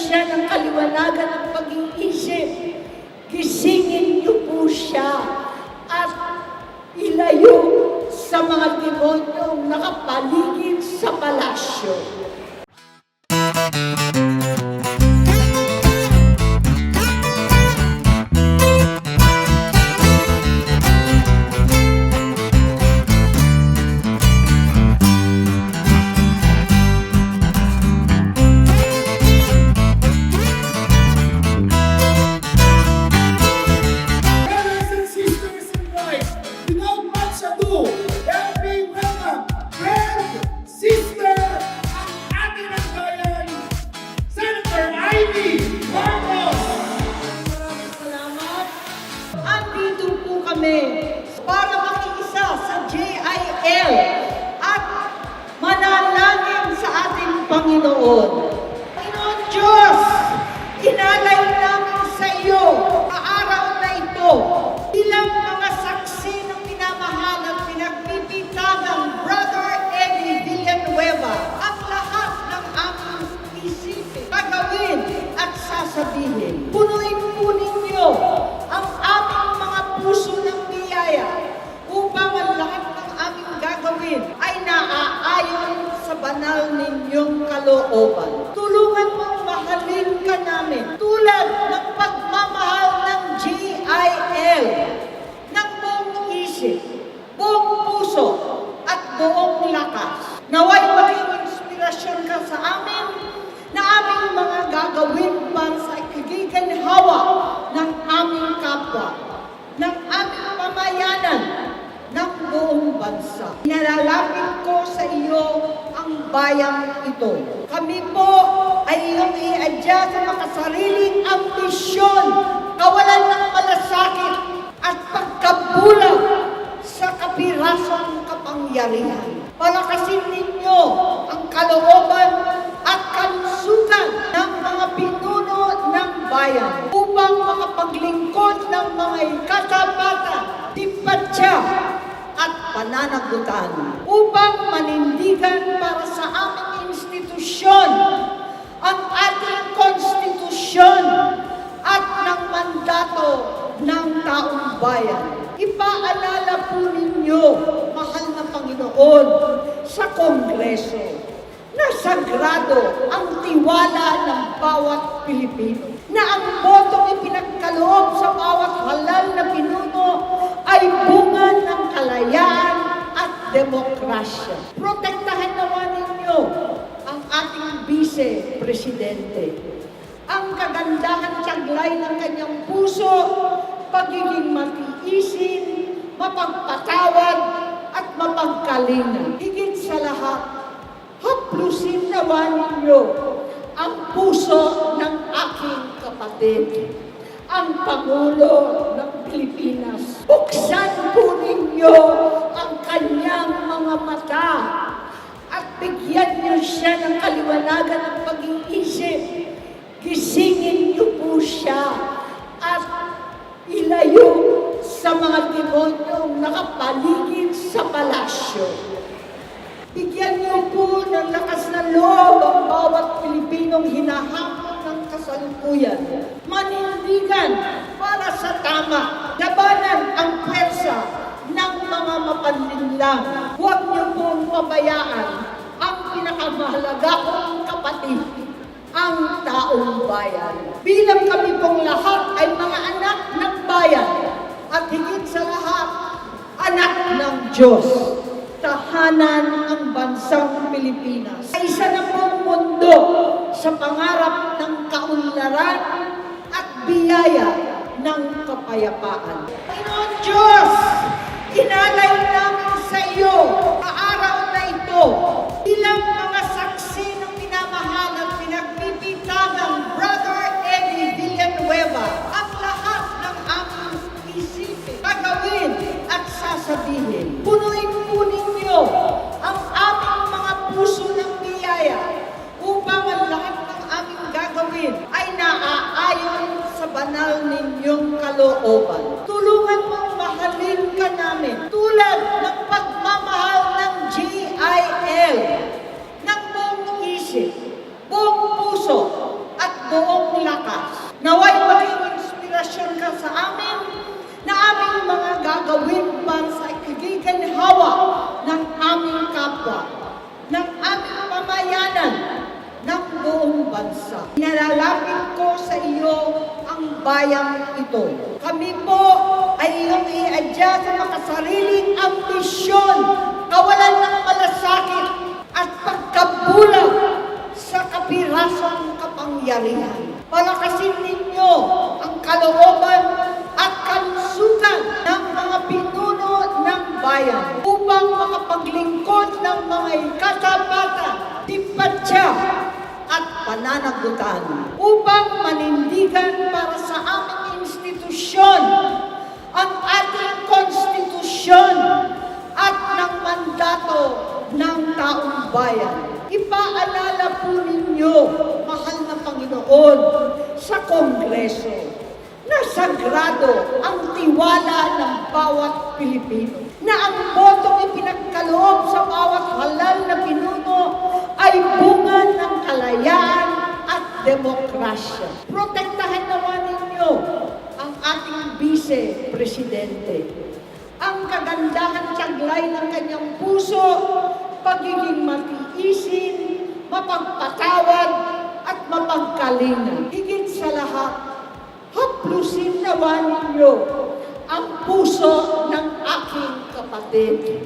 siya ng kaliwanagan ng pag-iisip. Gisingin niyo po siya at ilayo sa mga demonyong nakapaligid sa palasyo. Para makiisa sa JIL at manalangin sa ating Panginoon. Panginoon Diyos, inalay namin sa iyo sa araw na ito bilang mga saksi ng minamahal at pinagpipitagang Brother Eddie Villanueva ang lahat ng aming isipin, gagawin at sasabihin. Punuin po ninyo ang aming mga puso ng biyaya upang ang lahat ng aming gagawin ay naaayon sa banal ninyong kalooban. Tulungan mong mahalin ka namin tulad ng pagmamahal ng JIL ng buong isip, buong puso at buong lakas. Naway maging inspirasyon ka sa amin na aming mga gagawin para sa kagiginhawa ng aming kapwa, ng aming pamayanan, ng buong bansa. Inalalapit ko sa iyo ang bayang ito. Kami po ay iyong iadya sa makasariling ambisyon, kawalan ng malasakit at pagkabulag sa kapirasong kapangyarihan. Palakasin ninyo ang kalooban at kalusugan ng mga pinuno ng bayan upang makapaglingkod ng mga katapatan, timpatya at pananagutan upang manindigan para sa aming institusyon ang ating konstitusyon at ng mandato ng taong bayan. Ipaalala po ninyo, mahal na Panginoon, sa Kongreso na sagrado ang tiwala ng bawat Pilipino, na ang botong ipinagkaloob sa bawat halal na pinuno ay bunga ng kalayaan at demokrasya. Protektahan naman ninyo ang ating vice-presidente. Ang kagandahan taglay ng kanyang puso, pagiging matiisin, mapagpatawad at mapagkalinga. Higit sa lahat, haplusin naman ninyo ang puso ng aking kapatid, ang Pangulo ng Pilipinas. Buksan po ninyo ang kanyang mga mata at bigyan niyo siya ng kaliwanagan ng pag-iisip. Gisingin niyo po siya at ilayo sa mga demonyong nakapaligid sa palasyo. Bigyan niyo po ng lakas na loob ang bawat Pilipinong hinahamon ng kasalukuyan. Manindigan para sa tama. Labanan ang pwersa ng mga mapanlinlang. Huwag niyo pong pabayaan ang pinakamahalaga kong kapatid, ang taong bayan. Bilang kami pong lahat ay mga anak ng bayan at higit sa lahat, anak ng Diyos. Tahanan ang bansang Pilipinas. Isa na pong mundo sa pangarap ng kaunlaran at biyaya ng kapayapaan. Panginoon Diyos, inalay namin sa iyo sa araw na ito bilang mga saksi ng minamahal at pinagpipitagang Brother Eddie Villanueva ang lahat ng aming isipin, gagawin at sasabihin. Punuin po ninyo ang aming mga puso ng biyaya upang ang lahat ng aming gagawin ay naaayon sa banal ninyong kalooban. Tulungan mong mahalin ka namin tulad ng pagmamahal ng JIL ng buong isip, buong puso at buong bansa. Inalalapit ko sa iyo ang bayang ito. Kami po ay iyong iadya sa makasariling ambisyon, kawalan ng malasakit at pagkabulag sa kapirasong kapangyarihan. Palakasin ninyo ang kalooban at kalusugan ng mga pinuno ng bayan upang makapaglingkod ng mga ikatapatan, tipatya at pananagutan upang manindigan para sa aming institusyon ang ating konstitusyon at ng mandato ng taong bayan. Ipaalala po ninyo, mahal na Panginoon, sa Kongreso na sagrado ang tiwala ng bawat Pilipino, na ang botong ipinagkaloob sa bawat halal na pinuno ay bunga ng kalayaan at demokrasya. Protektahan naman ninyo ang ating vice-presidente. Ang kagandahan taglay ng kanyang puso, pagiging matiisin, mapagpatawad at mapagkalinga. Higit sa lahat, haplusin nawa ninyo ang puso ng aking kapatid,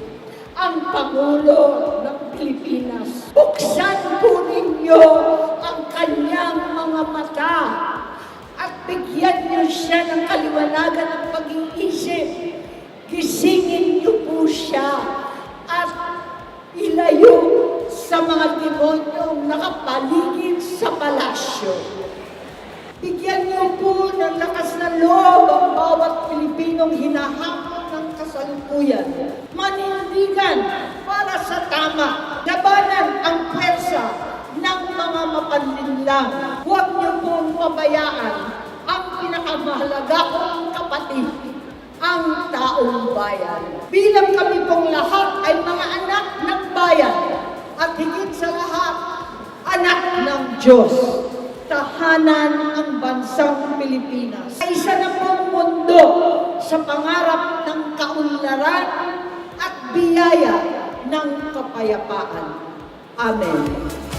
ang Pangulo ng Pilipinas. Buksan po ninyo ang kanyang mga mata at bigyan niyo siya ng kaliwanagan ng pag-iisip. Gisingin niyo po siya at ilayo sa mga demonyong nakapaligid sa palasyo. Bigyan niyo po ng lakas na loob ang bawat Pilipinong hinahamon ng kasalukuyan. Manindigan para sa tama. Labanan ang pwersa ng mga mapanlinlang. Huwag niyo pong pabayaan ang pinakamahalaga kong kapatid, ang taong bayan. Bilang kami pong lahat ay mga anak ng bayan at higit sa lahat, anak ng Diyos. Tahanan ang bansang Pilipinas. Sa isa na pong mundo sa pangarap ng kaunlaran at biyaya ng kapayapaan. Amen.